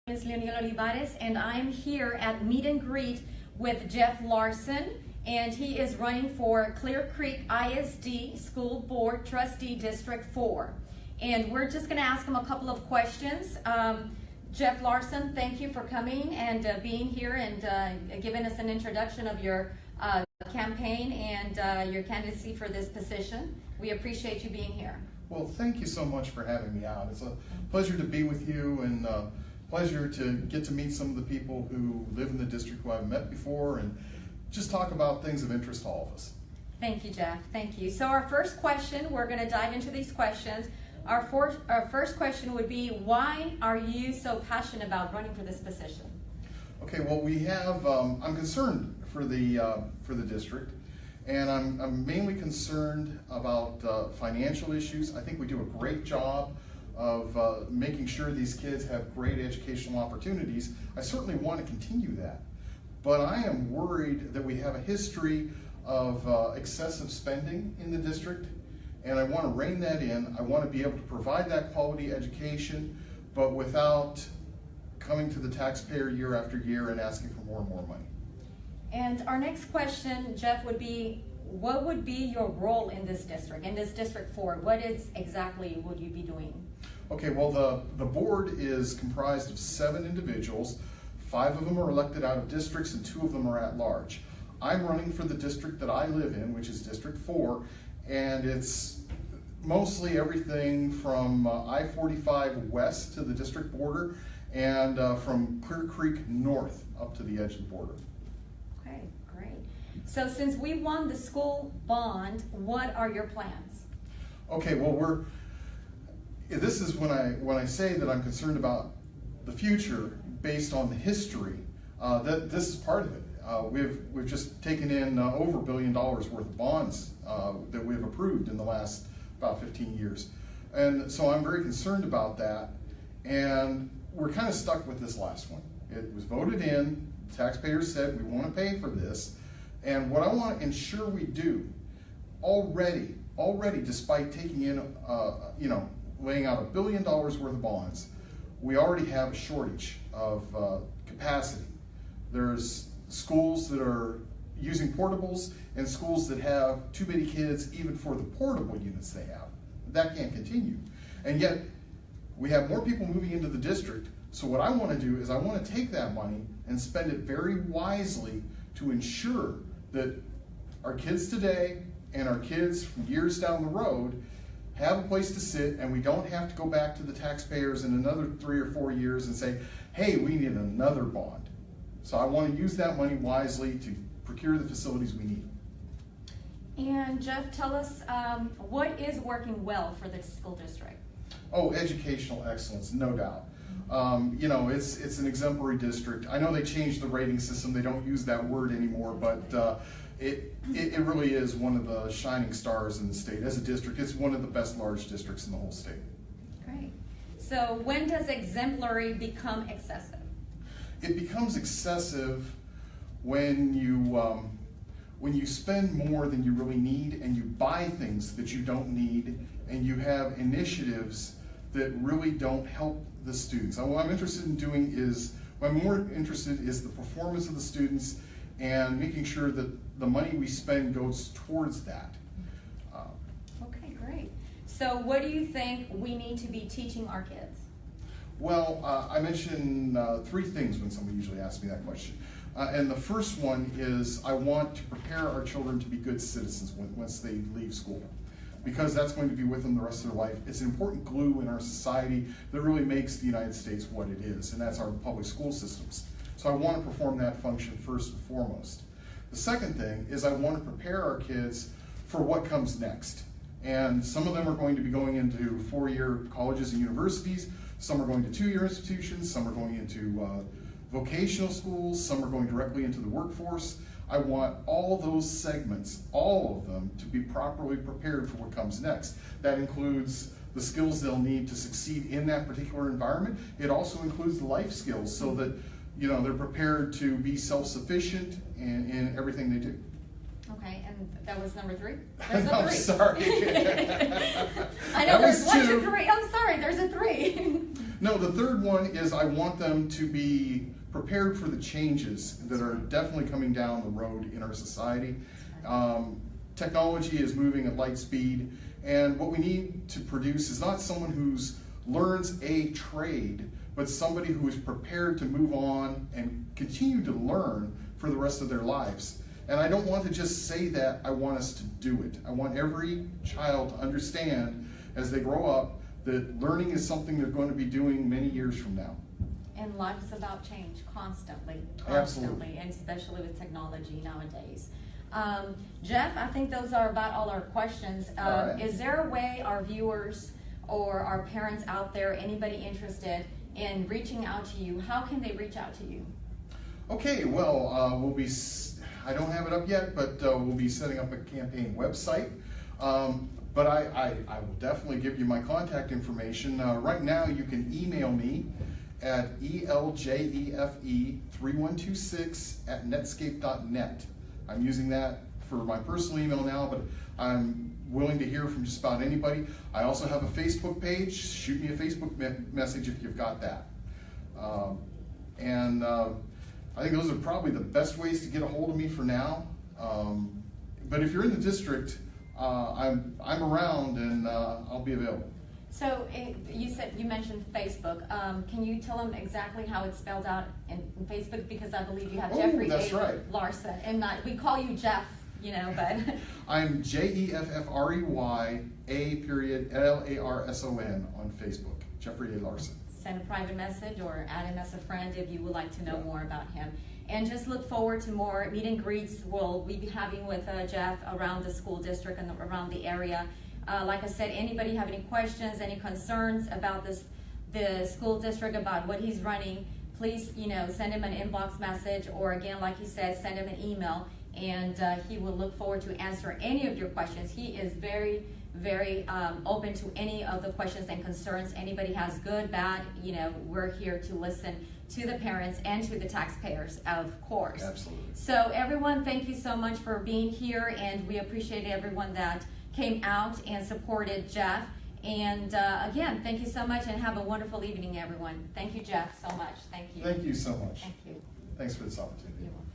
Is Leonel Olivares, and I'm here at meet and greet with Jeff Larson, and he is running for Clear Creek ISD School Board Trustee District 4. And we're just going to ask him a couple of questions. Jeff Larson, thank you for coming and being here and giving us an introduction of your campaign and your candidacy for this position. We appreciate you being here. Well, thank you so much for having me out. It's a pleasure to be with you, and pleasure to get to meet some of the people who live in the district who I've met before and just talk about things of interest to all of us. Thank you, Jeff. Thank you. So our first question, we're going to dive into these questions. Our first question would be, why are you so passionate about running for this position? Okay, well, we have, I'm concerned for the district, and I'm mainly concerned about financial issues. I think we do a great job of making sure these kids have great educational opportunities. I certainly want to continue that. But I am worried that we have a history of excessive spending in the district, and I want to rein that in. I want to be able to provide that quality education, but without coming to the taxpayer year after year and asking for more and more money. And our next question, Jeff, would be, what would be your role in this district, in this District 4? What exactly would you be doing? Okay, well, the board is comprised of 7 individuals. 5 of them are elected out of districts and 2 of them are at large. I'm running for the district that I live in, which is District 4, and it's mostly everything from I-45 west to the district border and from Clear Creek north up to the edge of the border. Okay, great. So since we won the school bond, what are your plans? Okay, well, this is when I say that I'm concerned about the future based on the history. That this is part of it. We've just taken in over $1 billion worth of bonds that we've approved in the last about 15 years, and so I'm very concerned about that. And we're kind of stuck with this last one. It was voted in. The taxpayers said we want to pay for this, and what I want to ensure we do already, despite taking in laying out $1 billion worth of bonds, we already have a shortage of capacity. There's schools that are using portables and schools that have too many kids even for the portable units they have. That can't continue. And yet, we have more people moving into the district, so what I want to do is I want to take that money and spend it very wisely to ensure that our kids today and our kids from years down the road have a place to sit, and we don't have to go back to the taxpayers in another 3 or 4 years and say, hey, we need another bond. So I want to use that money wisely to procure the facilities we need. And Jeff, tell us what is working well for the school district? Oh, educational excellence, no doubt. It's an exemplary district. I know they changed the rating system. They don't use that word anymore, but it really is one of the shining stars in the state. As a district, it's one of the best large districts in the whole state. Great. So when does exemplary become excessive? It becomes excessive when you spend more than you really need, and you buy things that you don't need, and you have initiatives that really don't help the students. What I'm interested in doing is, what I'm more interested is the performance of the students and making sure that the money we spend goes towards that. Okay, great. So what do you think we need to be teaching our kids? Well, I mention 3 things when somebody usually asks me that question. And the first one is I want to prepare our children to be good citizens once they leave school, because that's going to be with them the rest of their life. It's an important glue in our society that really makes the United States what it is, and that's our public school systems. So I want to perform that function first and foremost. The second thing is I want to prepare our kids for what comes next. And some of them are going to be going into 4-year colleges and universities, some are going to 2-year institutions, some are going into vocational schools, some are going directly into the workforce. I want all those segments, all of them, to be properly prepared for what comes next. That includes the skills they'll need to succeed in that particular environment. It also includes the life skills so that they're prepared to be self-sufficient in everything they do. Okay, and that was number 3? There's a 3. I'm sorry. I know there's 1, 2, 3. I'm sorry, there's a 3. No, the third one is I want them to be prepared for the changes that are definitely coming down the road in our society. Technology is moving at light speed, and what we need to produce is not someone who's learns a trade, but somebody who is prepared to move on and continue to learn for the rest of their lives. And I don't want to just say that, I want us to do it. I want every child to understand as they grow up that learning is something they're going to be doing many years from now. And life is about change constantly, Absolutely. and especially with technology nowadays. Jeff, I think those are about all our questions. All right. Is there a way our viewers or our parents out there, anybody interested in reaching out to you, how can they reach out to you? Okay, well, I don't have it up yet, but we'll be setting up a campaign website. But I will definitely give you my contact information. Right now, you can email me at eljefe3126@netscape.net. I'm using that for my personal email now, but I'm willing to hear from just about anybody. I also have a Facebook page. Shoot me a Facebook message if you've got that. I think those are probably the best ways to get a hold of me for now. But if you're in the district, I'm around and I'll be available. So you mentioned Facebook. Can you tell them exactly how it's spelled out in Facebook? Because I believe you have Jeffrey right. Larson, and we call you Jeff, but I'm JEFFREYA.LARSON on Facebook. Jeffrey A. Larson. Send a private message or add him as a friend if you would like to know more about him. And just look forward to more meet and greets we'll be having with Jeff around the school district and around the area. Like I said, anybody have any questions, any concerns about the school district, about what he's running, please, send him an inbox message, or again, like he said, send him an email, and he will look forward to answer any of your questions. He is very, very open to any of the questions and concerns. Anybody has good, bad, we're here to listen to the parents and to the taxpayers, of course. Absolutely. So everyone, thank you so much for being here, and we appreciate everyone that came out and supported Jeff. And again, thank you so much, and have a wonderful evening, everyone. Thank you, Jeff, so much. Thank you. Thank you so much. Thank you. Thanks for this opportunity. You're welcome.